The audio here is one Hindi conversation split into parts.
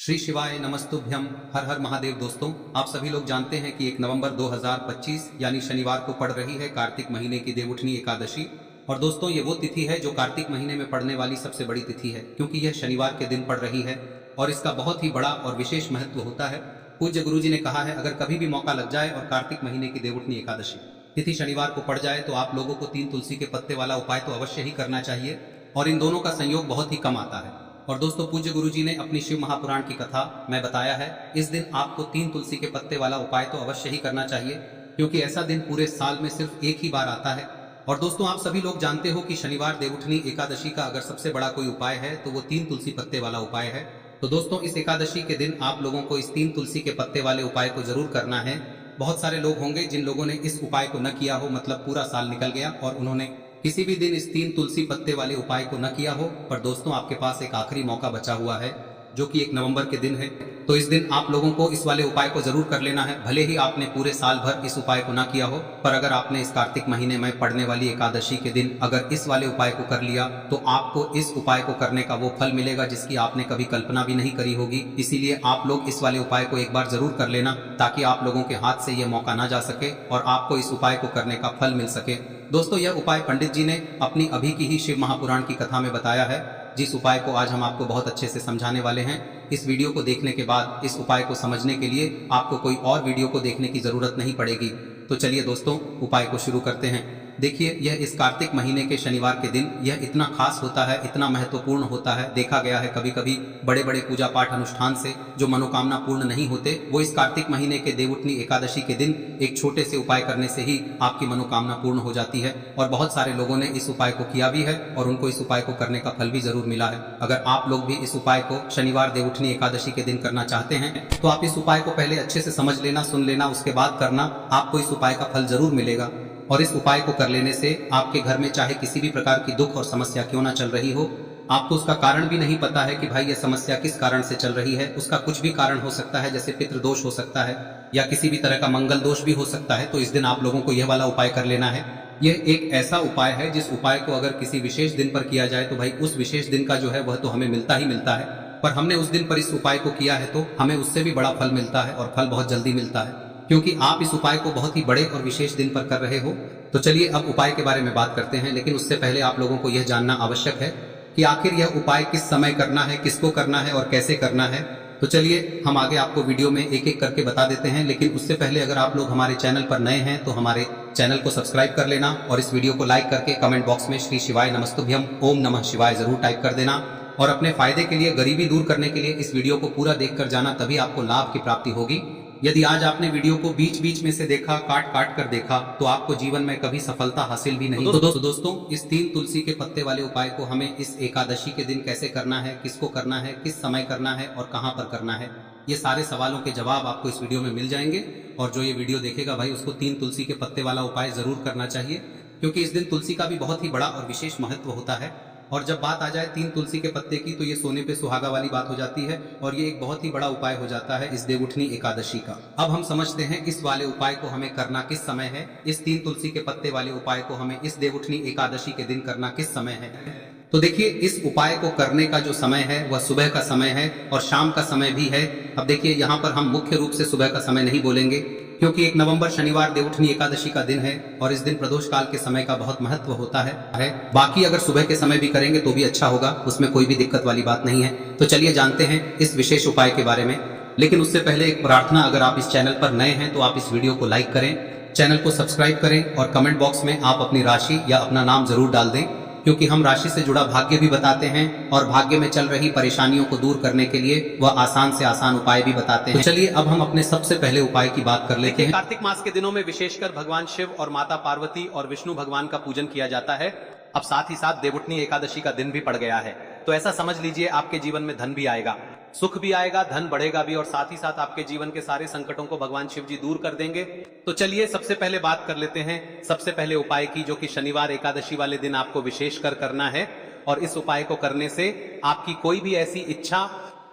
श्री शिवाय नमस्तुभ्यम। हर हर महादेव। दोस्तों, आप सभी लोग जानते हैं कि 1 नवंबर 2025 यानी शनिवार को पड़ रही है कार्तिक महीने की देवउठनी एकादशी। और दोस्तों, ये वो तिथि है जो कार्तिक महीने में पड़ने वाली सबसे बड़ी तिथि है, क्योंकि यह शनिवार के दिन पड़ रही है और इसका बहुत ही बड़ा और विशेष महत्व होता है। पूज्य गुरु जी ने कहा है, अगर कभी भी मौका लग जाए और कार्तिक महीने की देवउठनी एकादशी तिथि शनिवार को पड़ जाए तो आप लोगों को 3 तुलसी के पत्ते वाला उपाय तो अवश्य ही करना चाहिए, और इन दोनों का संयोग बहुत ही कम आता है। और दोस्तों, पूज्य गुरु जी ने अपनी शिव महापुराण की कथा में बताया है, इस दिन आपको 3 तुलसी के पत्ते वाला उपाय तो अवश्य ही करना चाहिए, क्योंकि ऐसा दिन पूरे साल में सिर्फ एक ही बार आता है। और दोस्तों, आप सभी लोग जानते हो कि शनिवार देवउठनी एकादशी का अगर सबसे बड़ा कोई उपाय है तो वो 3 तुलसी पत्ते वाला उपाय है। तो दोस्तों, इस एकादशी के दिन आप लोगों को इस 3 तुलसी के पत्ते वाले उपाय को जरूर करना है। बहुत सारे लोग होंगे जिन लोगों ने इस उपाय को न किया हो, मतलब पूरा साल निकल गया और उन्होंने किसी भी दिन इस 3 तुलसी पत्ते वाले उपाय को न किया हो। पर दोस्तों, आपके पास एक आखिरी मौका बचा हुआ है, जो कि 1 नवंबर के दिन है। तो इस दिन आप लोगों को इस वाले उपाय को जरूर कर लेना है। भले ही आपने पूरे साल भर इस उपाय को ना किया हो, पर अगर आपने इस कार्तिक महीने में पड़ने वाली एकादशी के दिन अगर इस वाले उपाय को कर लिया तो आपको इस उपाय को करने का वो फल मिलेगा जिसकी आपने कभी कल्पना भी नहीं करी होगी। इसीलिए आप लोग इस वाले उपाय को एक बार जरूर कर लेना, ताकि आप लोगों के हाथ से यह मौका ना जा सके और आपको इस उपाय को करने का फल मिल सके। दोस्तों, यह उपाय पंडित जी ने अपनी अभी की ही शिव महापुराण की कथा में बताया है, जिस उपाय को आज हम आपको बहुत अच्छे से समझाने वाले हैं। इस वीडियो को देखने के बाद इस उपाय को समझने के लिए आपको कोई और वीडियो को देखने की जरूरत नहीं पड़ेगी। तो चलिए दोस्तों, उपाय को शुरू करते हैं। देखिए, यह इस कार्तिक महीने के शनिवार के दिन यह इतना खास होता है, इतना महत्वपूर्ण होता है। देखा गया है कभी कभी बड़े बड़े पूजा पाठ अनुष्ठान से जो मनोकामना पूर्ण नहीं होते, वो इस कार्तिक महीने के देवउठनी एकादशी के दिन एक छोटे से उपाय करने से ही आपकी मनोकामना पूर्ण हो जाती है। और बहुत सारे लोगों ने इस उपाय को किया भी है और उनको इस उपाय को करने का फल भी जरूर मिला है। अगर आप लोग भी इस उपाय को शनिवार देवउठनी एकादशी के दिन करना चाहते हैं तो आप इस उपाय को पहले अच्छे से समझ लेना, सुन लेना, उसके बाद करना। आपको इस उपाय का फल जरूर मिलेगा। और इस उपाय को कर लेने से आपके घर में चाहे किसी भी प्रकार की दुख और समस्या क्यों ना चल रही हो, आपको उसका कारण भी नहीं पता है कि भाई यह समस्या किस कारण से चल रही है, उसका कुछ भी कारण हो सकता है, जैसे पितृदोष हो सकता है या किसी भी तरह का मंगल दोष भी हो सकता है। तो इस दिन आप लोगों को यह वाला उपाय कर लेना है। यह एक ऐसा उपाय है जिस उपाय को अगर किसी विशेष दिन पर किया जाए तो भाई उस विशेष दिन का जो है वह तो हमें मिलता ही मिलता है, पर हमने उस दिन पर इस उपाय को किया है तो हमें उससे भी बड़ा फल मिलता है, और फल बहुत जल्दी मिलता है, क्योंकि आप इस उपाय को बहुत ही बड़े और विशेष दिन पर कर रहे हो। तो चलिए अब उपाय के बारे में बात करते हैं, लेकिन उससे पहले आप लोगों को यह जानना आवश्यक है कि आखिर यह उपाय किस समय करना है, किसको करना है और कैसे करना है। तो चलिए हम आगे आपको वीडियो में एक एक करके बता देते हैं, लेकिन उससे पहले अगर आप लोग हमारे चैनल पर नए हैं तो हमारे चैनल को सब्सक्राइब कर लेना और इस वीडियो को लाइक करके कमेंट बॉक्स में श्री शिवाय नमस्तुभ्यम ओम नमः शिवाय जरूर टाइप कर देना। और अपने फायदे के लिए, गरीबी दूर करने के लिए इस वीडियो को पूरा देखकर जाना, तभी आपको लाभ की प्राप्ति होगी। यदि आज आपने वीडियो को बीच बीच में से देखा, काट काट कर देखा, तो आपको जीवन में कभी सफलता हासिल भी नहीं। तो दोस्तों, इस 3 तुलसी के पत्ते वाले उपाय को हमें इस एकादशी के दिन कैसे करना है, किसको करना है, किस समय करना है और कहां पर करना है, ये सारे सवालों के जवाब आपको इस वीडियो में मिल जाएंगे। और जो ये वीडियो देखेगा भाई, उसको 3 तुलसी के पत्ते वाला उपाय जरूर करना चाहिए, क्योंकि इस दिन तुलसी का भी बहुत ही बड़ा और विशेष महत्व होता है। और जब बात आ जाए 3 तुलसी के पत्ते की, तो ये सोने पे सुहागा वाली बात हो जाती है और ये एक बहुत ही बड़ा उपाय हो जाता है इस देवउठनी एकादशी का। अब हम समझते हैं इस वाले उपाय को हमें करना किस समय है। इस 3 तुलसी के पत्ते वाले उपाय को हमें इस देवउठनी एकादशी के दिन करना किस समय है। तो देखिए, इस उपाय को करने का जो समय है वह सुबह का समय है और शाम का समय भी है। अब देखिए, यहाँ पर हम मुख्य रूप से सुबह का समय नहीं बोलेंगे, क्योंकि 1 नवंबर शनिवार देवउठनी एकादशी का दिन है और इस दिन प्रदोष काल के समय का बहुत महत्व होता है। बाकी अगर सुबह के समय भी करेंगे तो भी अच्छा होगा, उसमें कोई भी दिक्कत वाली बात नहीं है। तो चलिए जानते हैं इस विशेष उपाय के बारे में। लेकिन उससे पहले एक प्रार्थना, अगर आप इस चैनल पर नए हैं तो आप इस वीडियो को लाइक करें, चैनल को सब्सक्राइब करें और कमेंट बॉक्स में आप अपनी राशि या अपना नाम जरूर डाल दें, क्योंकि हम राशि से जुड़ा भाग्य भी बताते हैं और भाग्य में चल रही परेशानियों को दूर करने के लिए वह आसान से आसान उपाय भी बताते हैं। तो चलिए अब हम अपने सबसे पहले उपाय की बात कर लेते हैं। कार्तिक मास के दिनों में विशेषकर भगवान शिव और माता पार्वती और विष्णु भगवान का पूजन किया जाता है। अब साथ ही साथ देवउठनी एकादशी का दिन भी पड़ गया है, तो ऐसा समझ लीजिए आपके जीवन में धन भी आएगा, सुख भी आएगा, धन बढ़ेगा भी, और साथ ही साथ आपके जीवन के सारे संकटों को भगवान शिव जी दूर कर देंगे। तो चलिए सबसे पहले बात कर लेते हैं सबसे पहले उपाय की, जो कि शनिवार एकादशी वाले दिन आपको विशेष कर करना है। और इस उपाय को करने से आपकी कोई भी ऐसी इच्छा,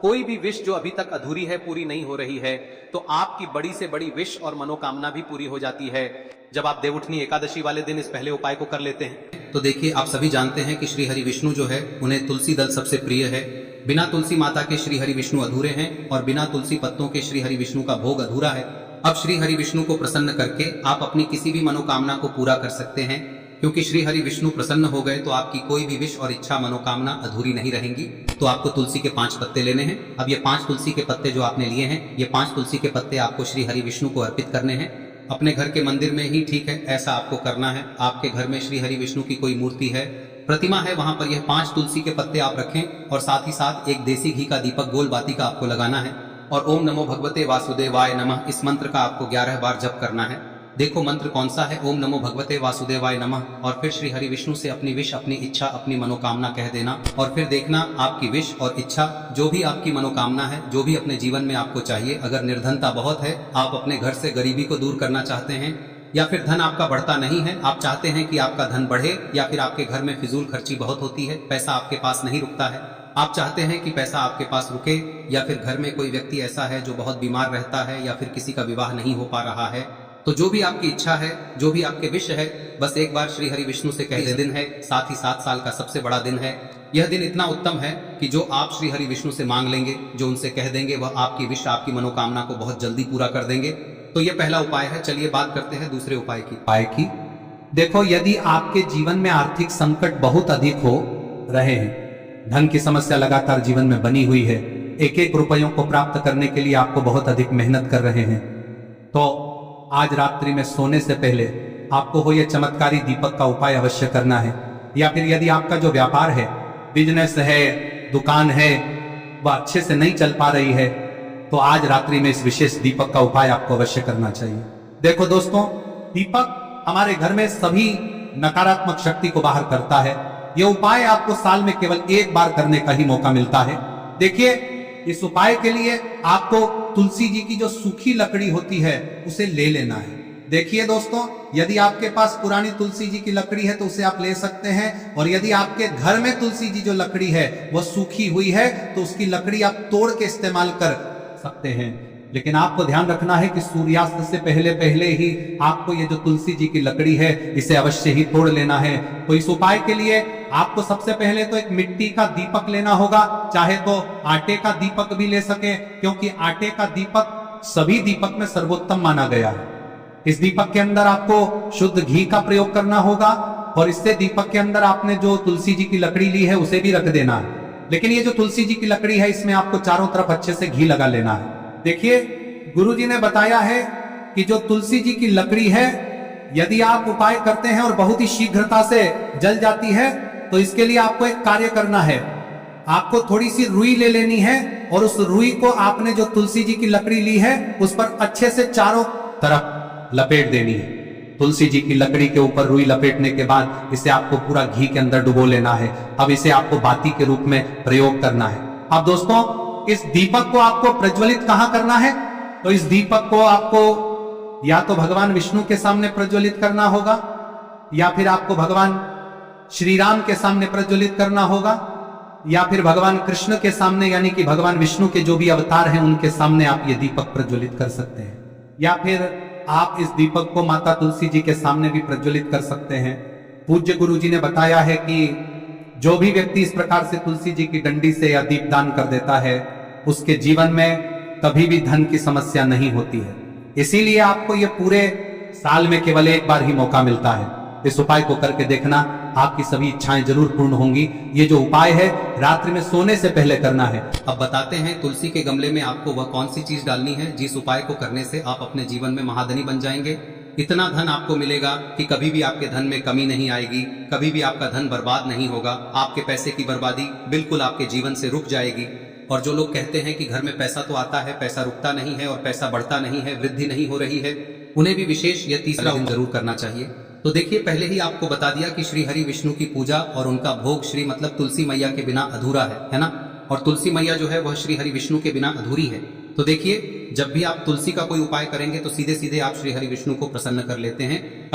कोई भी विश जो अभी तक अधूरी है, पूरी नहीं हो रही है, तो आपकी बड़ी से बड़ी विश और मनोकामना भी पूरी हो जाती है जब आप देवउठनी एकादशी वाले दिन इस पहले उपाय को कर लेते हैं। तो देखिए, आप सभी जानते हैं कि श्री हरि विष्णु जो है उन्हें तुलसी दल सबसे प्रिय है। बिना तुलसी माता के श्री हरि विष्णु अधूरे हैं और बिना तुलसी पत्तों के श्री हरि विष्णु का भोग अधूरा है। अब श्री हरि विष्णु को प्रसन्न करके आप अपनी किसी भी मनोकामना को पूरा कर सकते हैं, क्योंकि श्री हरि विष्णु प्रसन्न हो गए तो आपकी कोई भी विश और इच्छा मनोकामना अधूरी नहीं रहेंगी। तो आपको तुलसी के 5 पत्ते लेने हैं। अब ये 5 तुलसी के पत्ते जो आपने लिए हैं, ये 5 तुलसी के पत्ते आपको श्री हरि विष्णु को अर्पित करने हैं। अपने घर के मंदिर में ही ठीक है, ऐसा आपको करना है। आपके घर में श्री हरि विष्णु की कोई मूर्ति है, प्रतिमा है, वहां पर यह 5 तुलसी के पत्ते आप रखें और साथ ही साथ एक देसी घी का दीपक गोल बाती का आपको लगाना है और ओम नमो भगवते वासुदेवाय नमः इस मंत्र का आपको 11 बार जप करना है। देखो मंत्र कौन सा है, ओम नमो भगवते वासुदेवाय नमः, और फिर श्री हरि विष्णु से अपनी विश, अपनी इच्छा, अपनी मनोकामना कह देना और फिर देखना आपकी विश और इच्छा, जो भी आपकी मनोकामना है, जो भी अपने जीवन में आपको चाहिए। अगर निर्धनता बहुत है, आप अपने घर से गरीबी को दूर करना चाहते हैं, या फिर धन आपका बढ़ता नहीं है, आप चाहते हैं कि आपका धन बढ़े, या फिर आपके घर में फिजूल खर्ची बहुत होती है, पैसा आपके पास नहीं रुकता है, आप चाहते हैं कि पैसा आपके पास रुके, या फिर घर में कोई व्यक्ति ऐसा है जो बहुत बीमार रहता है, या फिर किसी का विवाह नहीं हो पा रहा है, तो जो भी आपकी इच्छा है, जो भी आपके विश है, बस एक बार श्री हरि विष्णु से कह दे। दिन है, साथ ही 7 साल का सबसे बड़ा दिन है। यह दिन इतना उत्तम है कि जो आप श्री हरि विष्णु से मांग लेंगे, जो उनसे कह देंगे, वह आपकी विश, आपकी मनोकामना को बहुत जल्दी पूरा कर देंगे। तो यह पहला उपाय है। चलिए बात करते हैं दूसरे उपाय की। देखो, यदि आपके जीवन में आर्थिक संकट बहुत अधिक हो रहे हैं, धन की समस्या लगातार जीवन में बनी हुई है, एक एक रुपयों को प्राप्त करने के लिए आपको बहुत अधिक मेहनत कर रहे हैं, तो आज रात्रि में सोने से पहले आपको हो यह चमत्कारी दीपक का उपाय अवश्य करना है। या फिर यदि आपका जो व्यापार है, बिजनेस है, दुकान है, वह अच्छे से नहीं चल पा रही है, तो आज रात्रि में इस विशेष दीपक का उपाय आपको अवश्य करना चाहिए। देखो दोस्तों, दीपक हमारे घर में सभी नकारात्मक शक्ति को बाहर करता है। यह उपाय आपको साल में केवल 1 बार करने का ही मौका मिलता है। देखिए, इस उपाय के लिए आपको तुलसी जी की जो सूखी लकड़ी होती है उसे ले लेना है। देखिए दोस्तों, यदि आपके पास पुरानी तुलसी जी की लकड़ी है तो उसे आप ले सकते हैं, और यदि आपके घर में तुलसी जी जो लकड़ी है वह सूखी हुई है तो उसकी लकड़ी आप तोड़ के इस्तेमाल कर सकते हैं। लेकिन आपको ध्यान रखना है कि सूर्यास्त से पहले पहले ही आपको ये जो तुलसी जी की लकड़ी है इसे अवश्य ही तोड़ लेना है। तो इस उपाय के लिए आपको सबसे पहले तो एक मिट्टी का दीपक लेना होगा, चाहे तो आटे का दीपक भी ले सके, क्योंकि आटे का दीपक सभी दीपक में सर्वोत्तम माना गया है। इस दीपक के अंदर आपको शुद्ध घी का प्रयोग करना होगा, और इससे दीपक के अंदर आपने जो तुलसी जी की लकड़ी ली है उसे भी रख देना है। लेकिन ये जो तुलसी जी की लकड़ी है, इसमें आपको चारों तरफ अच्छे से घी लगा लेना है। देखिए, गुरु जी ने बताया है कि जो तुलसी जी की लकड़ी है, यदि आप उपाय करते हैं और बहुत ही शीघ्रता से जल जाती है, तो इसके लिए आपको एक कार्य करना है। आपको थोड़ी सी रुई ले लेनी है, और उस रुई को आपने जो तुलसी जी की लकड़ी ली है उस पर अच्छे से चारों तरफ लपेट देनी है। तुलसी जी की लकड़ी के ऊपर रुई लपेटने के बाद इसे आपको पूरा घी के अंदर डुबो लेना है। अब इसे आपको बाती के रूप में प्रयोग करना है। अब दोस्तों, इस दीपक को आपको प्रज्वलित कहां करना है? तो इस दीपक को आपको या तो भगवान विष्णु के सामने प्रज्वलित करना होगा, या फिर आपको भगवान श्री राम के सामने प्रज्वलित करना होगा, या फिर भगवान कृष्ण के सामने, यानी कि भगवान विष्णु के जो भी अवतार हैं उनके सामने आप ये दीपक प्रज्वलित कर सकते हैं। या फिर आप इस दीपक को माता तुलसी जी के सामने भी प्रज्वलित कर सकते हैं। पूज्य गुरु जी ने बताया है कि जो भी व्यक्ति इस प्रकार से तुलसी जी की डंडी से या दीपदान कर देता है, उसके जीवन में कभी भी धन की समस्या नहीं होती है। इसीलिए आपको यह पूरे साल में केवल 1 बार ही मौका मिलता है। इस उपाय को करके देखना, आपकी सभी इच्छाएं जरूर पूर्ण होंगी। ये जो उपाय है रात्रि में सोने से पहले करना है। अब बताते हैं तुलसी के गमले में आपको वह कौन सी चीज डालनी है जिस उपाय को करने से आप अपने जीवन में महाधनी बन जाएंगे। इतना धन आपको मिलेगा कि कभी भी आपके धन में कमी नहीं आएगी, कभी भी आपका धन बर्बाद नहीं होगा। आपके पैसे की बर्बादी बिल्कुल आपके जीवन से रुक जाएगी। और जो लोग कहते हैं कि घर में पैसा तो आता है, पैसा रुकता नहीं है और पैसा बढ़ता नहीं है, वृद्धि नहीं हो रही है, उन्हें भी विशेष यह तीसरा दिन जरूर करना चाहिए। तो देखिए, पहले ही आपको बता दिया कि श्री हरि विष्णु की पूजा और उनका भोग श्री मतलब तुलसी मैया के बिना अधूरा है ना। और तुलसी मैया जो है वह श्री हरि विष्णु के बिना अधूरी है। तो देखिए, जब भी आप तुलसी का कोई उपाय करेंगे तो सीधे सीधे आप श्री हरि विष्णु को प्रसन्न कर लेते हैं।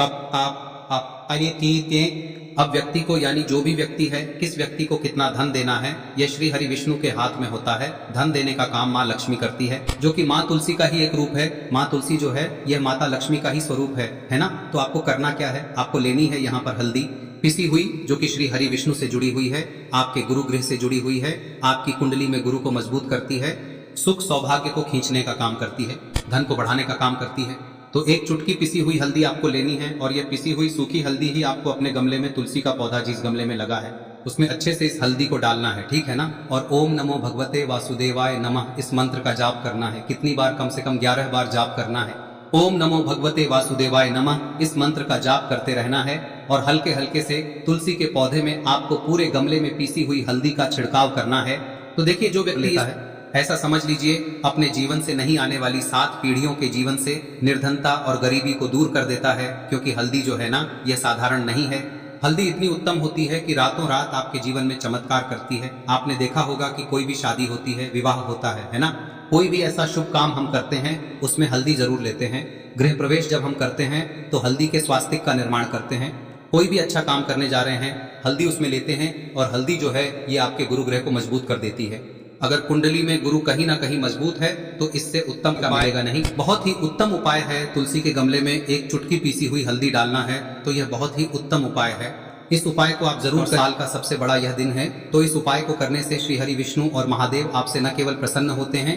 अब व्यक्ति को, यानी जो भी व्यक्ति है, किस व्यक्ति को कितना धन देना है, यह श्री हरि विष्णु के हाथ में होता है। धन देने का काम माँ लक्ष्मी करती है, जो कि माँ तुलसी का ही एक रूप है। माँ तुलसी जो है यह माता लक्ष्मी का ही स्वरूप है ना। तो आपको करना क्या है, आपको लेनी है यहाँ पर हल्दी। पिसी हुई जो कि श्री हरि विष्णु से जुड़ी हुई है, आपके गुरु गृह से जुड़ी हुई है, आपकी कुंडली में गुरु को मजबूत करती है, सुख सौभाग्य को खींचने का काम करती है, धन को बढ़ाने का काम करती है। तो एक चुटकी पिसी हुई हल्दी आपको लेनी है और यह पिसी हुई सूखी हल्दी ही आपको अपने गमले में, तुलसी का पौधा जिस गमले में लगा है उसमें अच्छे से इस हल्दी को डालना है, ठीक है ना। और ओम नमो भगवते वासुदेवाय नमः इस मंत्र का जाप करना है। कितनी बार? कम से कम 11 बार जाप करना है। ओम नमो भगवते वासुदेवाय नमः इस मंत्र का जाप करते रहना है और हल्के हल्के से तुलसी के पौधे में आपको पूरे गमले में पीसी हुई हल्दी का छिड़काव करना है। तो देखिए, जो व्यक्ति लेता है, ऐसा समझ लीजिए अपने जीवन से नहीं आने वाली 7 पीढ़ियों के जीवन से निर्धनता और गरीबी को दूर कर देता है, क्योंकि हल्दी जो है ना, यह साधारण नहीं है। हल्दी इतनी उत्तम होती है कि रातों रात आपके जीवन में चमत्कार करती है। आपने देखा होगा कि कोई भी शादी होती है, विवाह होता है ना, कोई भी ऐसा शुभ काम हम करते हैं उसमें हल्दी जरूर लेते हैं। गृह प्रवेश जब हम करते हैं तो हल्दी के स्वास्तिक का निर्माण करते हैं। कोई भी अच्छा काम करने जा रहे हैं, हल्दी उसमें लेते हैं और हल्दी जो है ये आपके गुरु ग्रह को मजबूत कर देती है। अगर कुंडली में गुरु कहीं ना कहीं मजबूत है तो इससे उत्तम का मिलेगा नहीं। बहुत ही उत्तम उपाय है तुलसी के गमले में एक चुटकी पीसी हुई हल्दी डालना है, तो यह बहुत ही उत्तम उपाय है। इस उपाय को आप जरूर, साल का सबसे बड़ा यह दिन है, तो इस उपाय को करने से श्री हरि विष्णु और महादेव आपसे न केवल प्रसन्न होते हैं,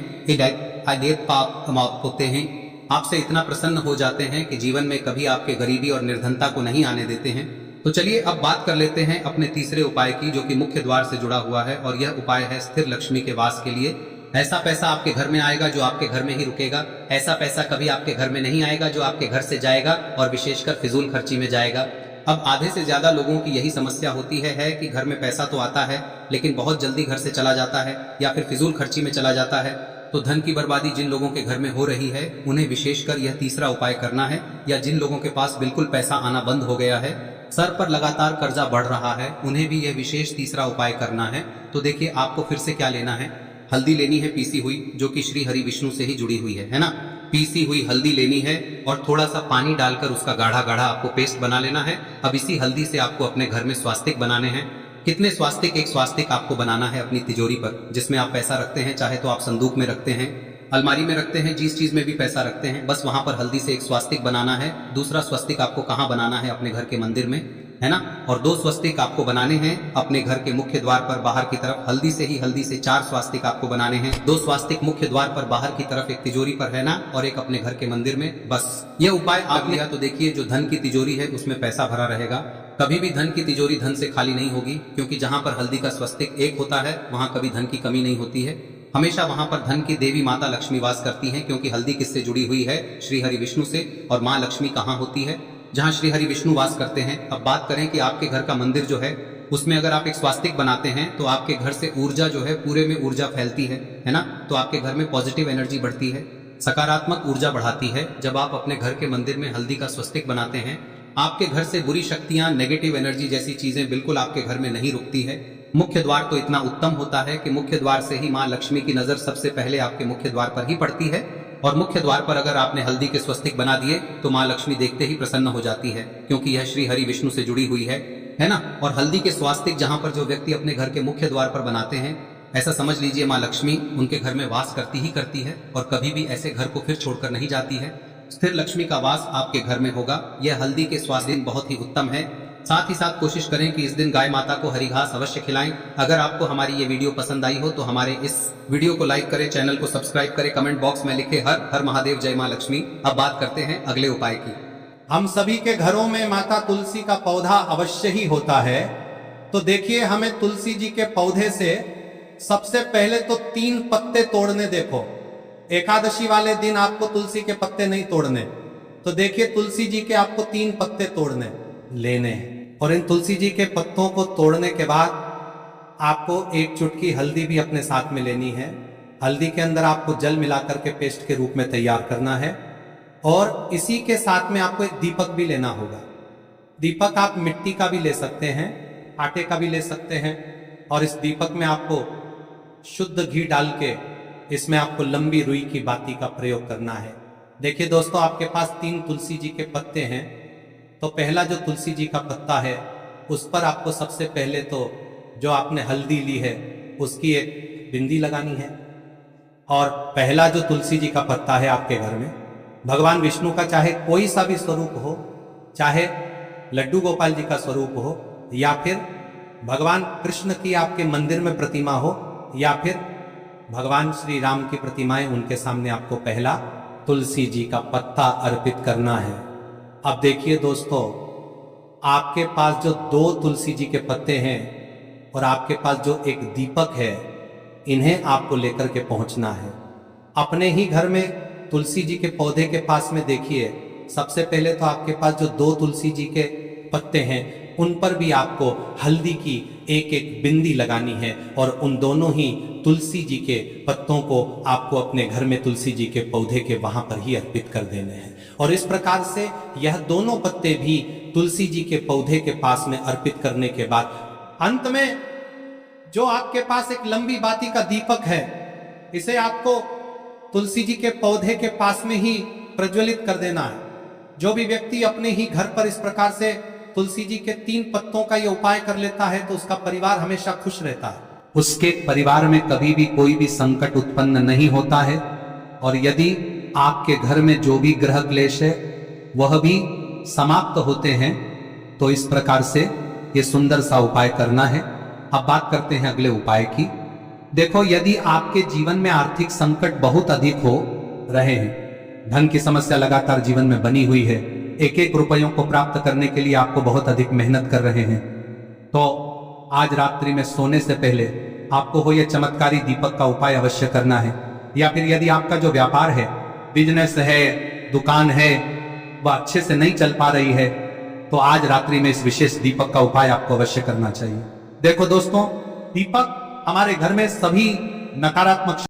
होते हैं, आपसे इतना प्रसन्न हो जाते हैं कि जीवन में कभी आपके गरीबी और निर्धनता को नहीं आने देते हैं। तो चलिए अब बात कर लेते हैं अपने तीसरे उपाय की, जो कि मुख्य द्वार से जुड़ा हुआ है और यह उपाय है स्थिर लक्ष्मी के वास के लिए। ऐसा पैसा आपके घर में आएगा जो आपके घर में ही रुकेगा। ऐसा पैसा कभी आपके घर में नहीं आएगा जो आपके घर से जाएगा और विशेषकर फिजूल खर्ची में जाएगा। अब आधे से ज्यादा लोगों की यही समस्या होती है कि घर में पैसा तो आता है लेकिन बहुत जल्दी घर से चला जाता है या फिर फिजूल खर्ची में चला जाता है। तो धन की बर्बादी जिन लोगों के घर में हो रही है उन्हें विशेषकर यह तीसरा उपाय करना है, या जिन लोगों के पास बिल्कुल पैसा आना बंद हो गया है, सर पर लगातार कर्जा बढ़ रहा है, उन्हें भी यह विशेष तीसरा उपाय करना है। तो देखिए, आपको फिर से क्या लेना है, हल्दी लेनी है पीसी हुई, जो कि श्री हरि विष्णु से ही जुड़ी हुई है ना। पीसी हुई हल्दी लेनी है और थोड़ा सा पानी डालकर उसका गाढ़ा गाढ़ा आपको पेस्ट बना लेना है। अब इसी हल्दी से आपको अपने घर में स्वास्तिक बनाने हैं। कितने स्वास्तिक? एक स्वास्तिक आपको बनाना है अपनी तिजोरी पर, जिसमें आप पैसा रखते हैं। चाहे तो आप संदूक में रखते हैं, अलमारी में रखते हैं, जिस चीज में भी पैसा रखते हैं, बस वहां पर हल्दी से एक स्वास्तिक बनाना है। दूसरा स्वस्तिक आपको कहाँ बनाना है? अपने घर के मंदिर में, है ना। और 2 स्वस्तिक आपको बनाने हैं अपने घर के मुख्य द्वार पर बाहर की तरफ। हल्दी से 4 स्वास्तिक आपको बनाने हैं। 2 स्वास्तिक मुख्य द्वार पर बाहर की तरफ, एक तिजोरी पर है ना, और एक अपने घर के मंदिर में। बस ये उपाय आप लिया तो देखिए, जो धन की तिजोरी है उसमें पैसा भरा रहेगा। कभी भी धन की तिजोरी धन से खाली नहीं होगी, क्योंकि जहां पर हल्दी का स्वस्तिक एक होता है वहां कभी धन की कमी नहीं होती है। हमेशा वहां पर धन की देवी माता लक्ष्मी वास करती हैं, क्योंकि हल्दी किससे जुड़ी हुई है? श्री हरि विष्णु से। और माँ लक्ष्मी कहाँ होती है? जहां श्री हरि विष्णु वास करते हैं। अब बात करें कि आपके घर का मंदिर जो है उसमें अगर आप एक स्वास्तिक बनाते हैं तो आपके घर से ऊर्जा जो है, पूरे में ऊर्जा फैलती है ना। तो आपके घर में पॉजिटिव एनर्जी बढ़ती है, सकारात्मक ऊर्जा बढ़ाती है। जब आप अपने घर के मंदिर में हल्दी का स्वस्तिक बनाते हैं, आपके घर से बुरी शक्तियां, नेगेटिव एनर्जी जैसी चीजें बिल्कुल आपके घर में नहीं रुकती है। मुख्य द्वार तो इतना उत्तम होता है कि मुख्य द्वार से ही माँ लक्ष्मी की नजर सबसे पहले आपके मुख्य द्वार पर ही पड़ती है। और मुख्य द्वार पर अगर आपने हल्दी के स्वस्तिक बना दिए तो माँ लक्ष्मी देखते ही प्रसन्न हो जाती है, क्योंकि यह श्री हरि विष्णु से जुड़ी हुई है ना। और हल्दी के स्वास्तिक जहां पर जो व्यक्ति अपने घर के मुख्य द्वार पर बनाते हैं, ऐसा समझ लीजिए माँ लक्ष्मी उनके घर में वास करती है और कभी भी ऐसे घर को फिर छोड़कर नहीं जाती है। स्थिर लक्ष्मी का वास आपके घर में होगा। यह हल्दी के स्वास्थ्य बहुत ही उत्तम है। साथ ही साथ कोशिश करें कि इस दिन गाय माता को हरी घास अवश्य खिलाएं। अगर आपको हमारी ये वीडियो पसंद आई हो तो हमारे इस वीडियो को लाइक करें, चैनल को सब्सक्राइब करें, कमेंट बॉक्स में लिखे हर हर महादेव, जय मां लक्ष्मी। अब बात करते हैं अगले उपाय की। हम सभी के घरों में माता तुलसी का पौधा अवश्य ही होता है। तो देखिए, हमें तुलसी जी के पौधे से सबसे पहले तो 3 पत्ते तोड़ने। देखो, एकादशी वाले दिन आपको तुलसी के पत्ते नहीं तोड़ने। तो देखिए, तुलसी जी के आपको 3 पत्ते तोड़ने लेने हैं। और इन तुलसी जी के पत्तों को तोड़ने के बाद आपको एक चुटकी हल्दी भी अपने साथ में लेनी है। हल्दी के अंदर आपको जल मिलाकर के पेस्ट के रूप में तैयार करना है। और इसी के साथ में आपको एक दीपक भी लेना होगा। दीपक आप मिट्टी का भी ले सकते हैं, आटे का भी ले सकते हैं। और इस दीपक में आपको शुद्ध घी डाल के इसमें आपको लंबी रुई की बाती का प्रयोग करना है। देखिए दोस्तों, आपके पास 3 तुलसी जी के पत्ते हैं। तो पहला जो तुलसी जी का पत्ता है उस पर आपको सबसे पहले तो जो आपने हल्दी ली है उसकी एक बिंदी लगानी है। और पहला जो तुलसी जी का पत्ता है आपके घर में, भगवान विष्णु का चाहे कोई सा भी स्वरूप हो, चाहे लड्डू गोपाल जी का स्वरूप हो, या फिर भगवान कृष्ण की आपके मंदिर में प्रतिमा हो, या फिर भगवान श्री राम की प्रतिमाएं, उनके सामने आपको पहला तुलसी जी का पत्ता अर्पित करना है। अब देखिए दोस्तों, आपके पास जो 2 तुलसी जी के पत्ते हैं और आपके पास जो एक दीपक है, इन्हें आपको लेकर के पहुंचना है। अपने ही घर में तुलसी जी के पौधे के पास में देखिए, सबसे पहले तो आपके पास जो 2 तुलसी जी के पत्ते हैं उन पर भी आपको हल्दी की एक एक बिंदी लगानी है और उन दोनों ही तुलसी जी के पत्तों को आपको अपने घर में तुलसी जी के पौधे के वहां पर ही अर्पित कर देने हैं। और इस प्रकार से यह दोनों पत्ते भी तुलसी जी के पौधे के पास में अर्पित करने के बाद अंत में जो आपके पास एक लंबी बाती का दीपक है, इसे आपको तुलसी जी के पौधे के पास में ही प्रज्वलित कर देना है। जो भी व्यक्ति अपने ही घर पर इस प्रकार से तुलसी जी के 3 पत्तों का ये उपाय कर लेता है तो उसका परिवार हमेशा खुश रहता है, उसके परिवार में कभी भी कोई भी संकट उत्पन्न नहीं होता है। और यदि आपके घर में जो भी ग्रह क्लेश है वह भी समाप्त होते हैं, तो इस प्रकार से ये सुंदर सा उपाय करना है। अब बात करते हैं अगले उपाय की। देखो, यदि आपके जीवन में आर्थिक संकट बहुत अधिक हो रहे हैं, धन की समस्या लगातार जीवन में बनी हुई है, एक एक रुपयों को प्राप्त करने के लिए आपको बहुत अधिक मेहनत कर रहे हैं, तो आज रात्रि में सोने से पहले आपको हो यह चमत्कारी दीपक का उपाय अवश्य करना है। या फिर यदि आपका जो व्यापार है, बिजनेस है, दुकान है, वह अच्छे से नहीं चल पा रही है, तो आज रात्रि में इस विशेष दीपक का उपाय आपको अवश्य करना चाहिए। देखो दोस्तों, दीपक हमारे घर में सभी नकारात्मक